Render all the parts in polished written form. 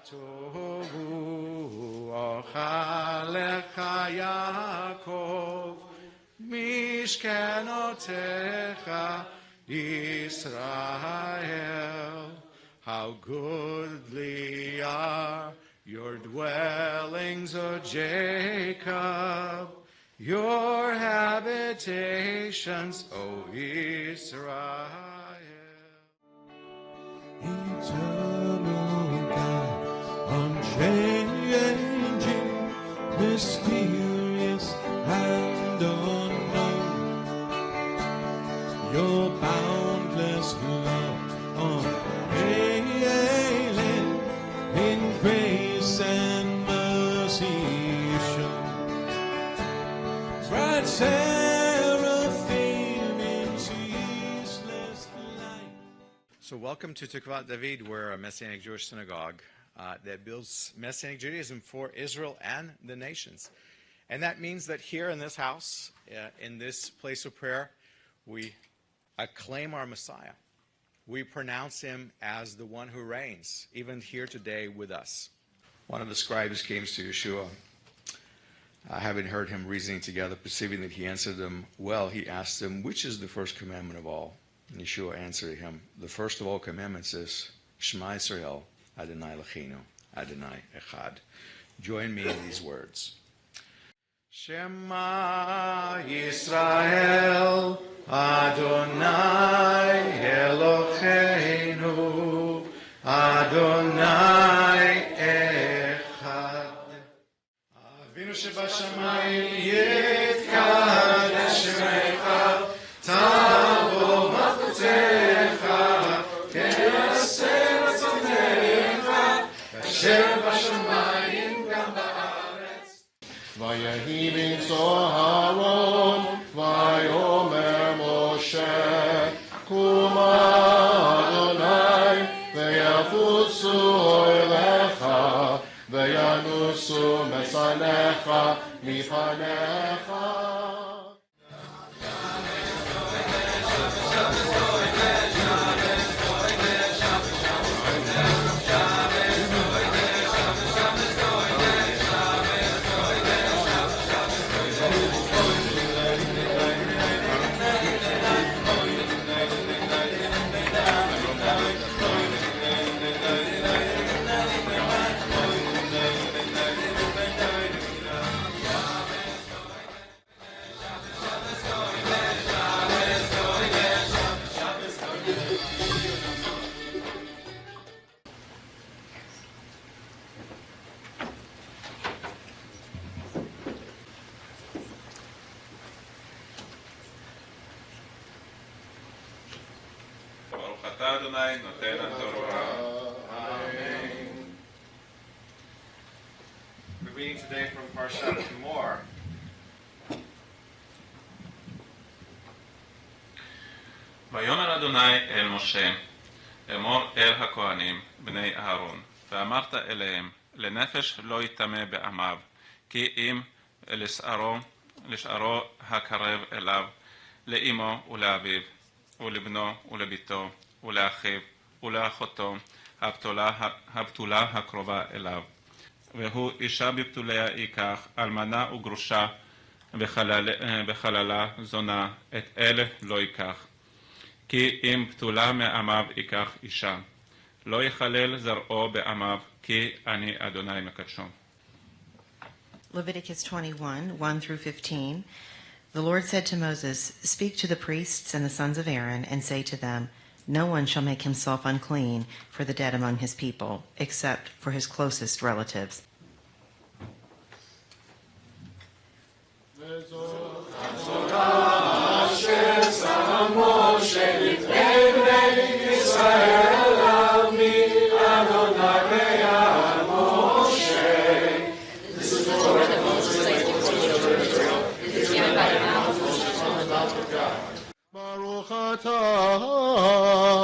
tohu ochalecha Yaakov mishkenotecha Israel. How goodly are your dwellings, O Jacob, your habitations, O Israel. Eternal God, unchanging, mysterious and unknown, your boundless love unfailing, in grace and mercy shown. Bright seraphim in ceaseless flight. So welcome to Tikvat David. We're a Messianic Jewish synagogue that builds Messianic Judaism for Israel and the nations. And that means that here in this house, in this place of prayer, we acclaim our Messiah. We pronounce him as the one who reigns, even here today with us. One of the scribes came to Yeshua, having heard him reasoning together, perceiving that he answered them well, he asked him, which is the first commandment of all? And Yeshua answered him, the first of all commandments is, Shema Yisrael, Adonai Eloheinu, Adonai Echad. Join me in these words. Shema Yisrael, Adonai Eloheinu, Adonai Echad. Avinu shebashamayim yitkadesh shmecha, tavo malchutecha, ke'aseh ratzonecha, kasher bashamayim gam ba'aretz. Vayehi mitzoharon, vayomer Moshe, Kuma Adonai, veyafutzu oilecha, veyanusu mesanecha, mifanecha. Adonai noten Torah. Amen. We're reading today from Parshat Emor. ויאמר אדוני אל משה, אמור אל הכהנים, בני אהרון, ואמרת אליהם, לנפש לא יטמא בעמיו, כי אם לשערו הקרב אליו, לאמו ולאביו, ולבנו ולביתו, ולאחיו, ולאחותו, הבתולה הקרובה אליו. והוא אישה בבתוליה ייקח, אלמנה וגרושה, וחללה זונה, את אלה לא ייקח. כי אם בתולה מעמיו ייקח אישה, לא יחלל זרעו בעמיו, כי אני אדוני מקדשו. Leviticus 21, 1 through 15. The Lord said to Moses, speak to the priests and the sons of Aaron, and say to them, no one shall make himself unclean for the dead among his people, except for his closest relatives. Baruch atah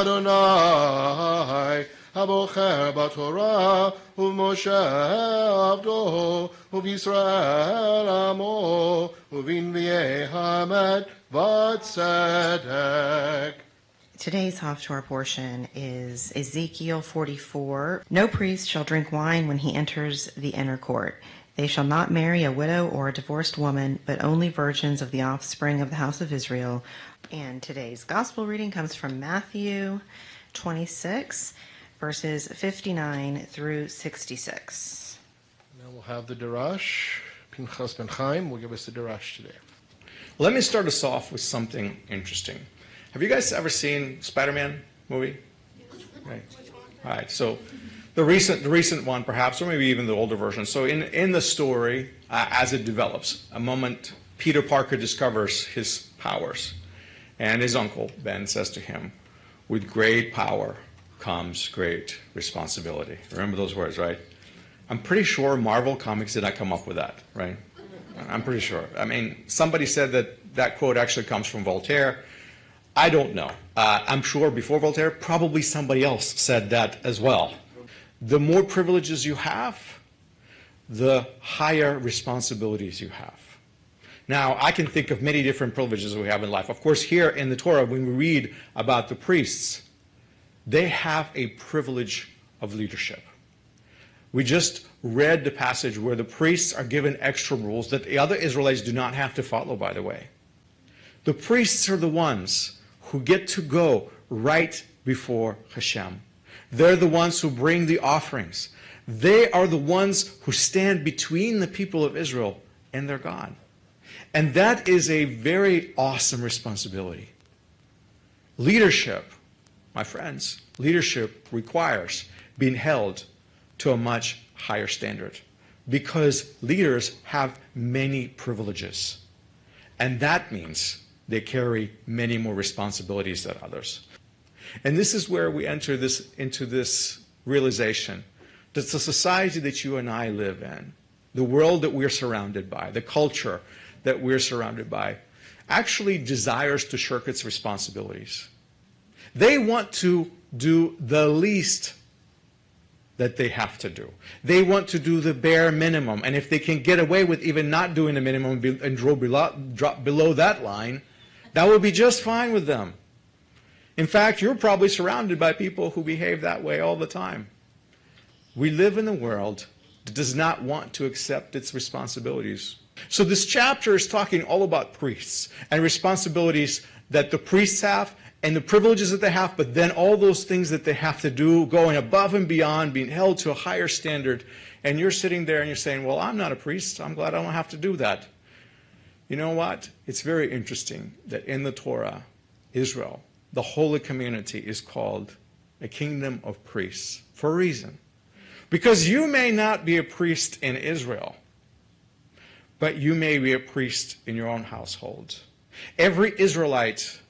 Adonai, abocher b'Torah, u'Moshe avdo, u'Yisrael amo, u'vinvi'ei hamet v'tzedek. Today's Haftorah portion is Ezekiel 44. No priest shall drink wine when he enters the inner court. They shall not marry a widow or a divorced woman, but only virgins of the offspring of the house of Israel. And today's gospel reading comes from Matthew 26, verses 59 through 66. Now we'll have the Darash. Pinchas Ben Chaim will give us the Darash today. Let me start us off with something interesting. Have you guys ever seen Spider-Man movie? Right. All right. So the recent one, perhaps, or maybe even the older version. So in the story, as it develops, a moment Peter Parker discovers his powers, and his uncle Ben says to him, "With great power comes great responsibility." Remember those words, right? I'm pretty sure Marvel Comics did not come up with that, right? I'm pretty sure. I mean, somebody said that quote actually comes from Voltaire. I don't know. I'm sure before Voltaire, probably somebody else said that as well. The more privileges you have, the higher responsibilities you have. Now, I can think of many different privileges we have in life. Of course, here in the Torah, when we read about the priests, they have a privilege of leadership. We just read the passage where the priests are given extra rules that the other Israelites do not have to follow, by the way. The priests are the ones who get to go right before Hashem. They're the ones who bring the offerings. They are the ones who stand between the people of Israel and their God. And that is a very awesome responsibility. Leadership, my friends, leadership requires being held to a much higher standard because leaders have many privileges. And that means they carry many more responsibilities than others. And this is where we enter into this realization that the society that you and I live in, the world that we're surrounded by, the culture that we're surrounded by, actually desires to shirk its responsibilities. They want to do the least that they have to do. They want to do the bare minimum. And if they can get away with even not doing the minimum and drop below that line, that will be just fine with them. In fact, you're probably surrounded by people who behave that way all the time. We live in a world that does not want to accept its responsibilities. So this chapter is talking all about priests and responsibilities that the priests have and the privileges that they have, but then all those things that they have to do, going above and beyond, being held to a higher standard. And you're sitting there and you're saying, well, I'm not a priest. I'm glad I don't have to do that. You know what? It's very interesting that in the Torah, Israel, the holy community, is called a kingdom of priests for a reason. Because you may not be a priest in Israel, but you may be a priest in your own household. Every Israelite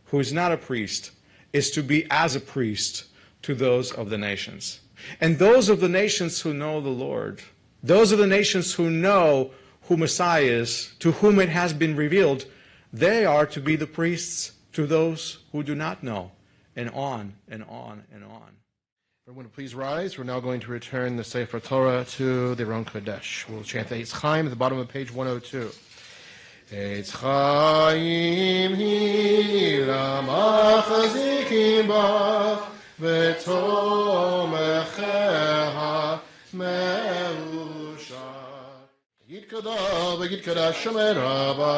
who is not a priest is to be as a priest to those of the nations. And those of the nations who know the Lord, those of the nations who know who Messiah is, to whom it has been revealed, they are to be the priests to those who do not know, and on and on and on. Everyone, please rise. We're now going to return the Sefer Torah to the Ron Kodesh. We'll chant the Eitz Chaim at the bottom of page 102. Eitz Chaim hi lamachzikim ba v'tomecheha me'usha. Yitkada v'yitkada shomer rabba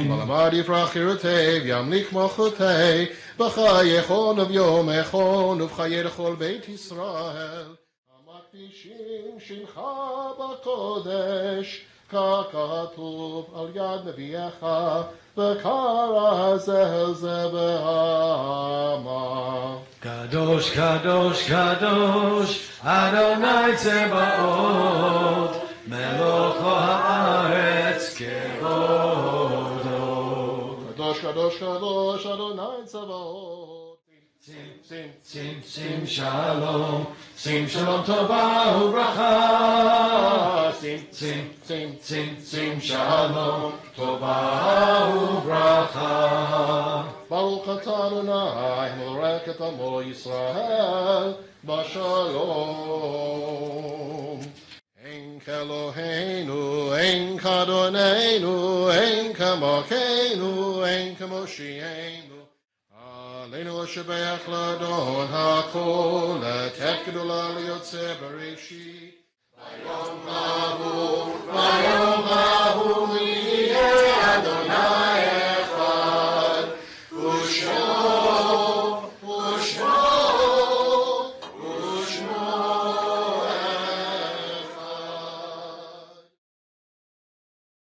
malamad yifrach yirutei v'yamlik mochutei b'chayechon v'yomechon v'chayer chol beit Yisrael hamakdishim shimcha b'kodesh ככתוב על יד נביאך וקרא זה זה בהמה. קדוש קדוש קדוש אדוני צבאות מלוך הארץ כבודו. קדוש קדוש קדוש אדוני צבאות. שים שלום, שים שלום טובה וברכה. שים שלום טובה וברכה. ברוך אתה אדוני מורך את עמו ישראל בשלום. אין כאלוהינו, אין כאדוננו, אין כמוכנו, אין כמושיענו. עלינו שבח לאדון הכל, לתת גדולה ליוצא בראשית. ביום ההוא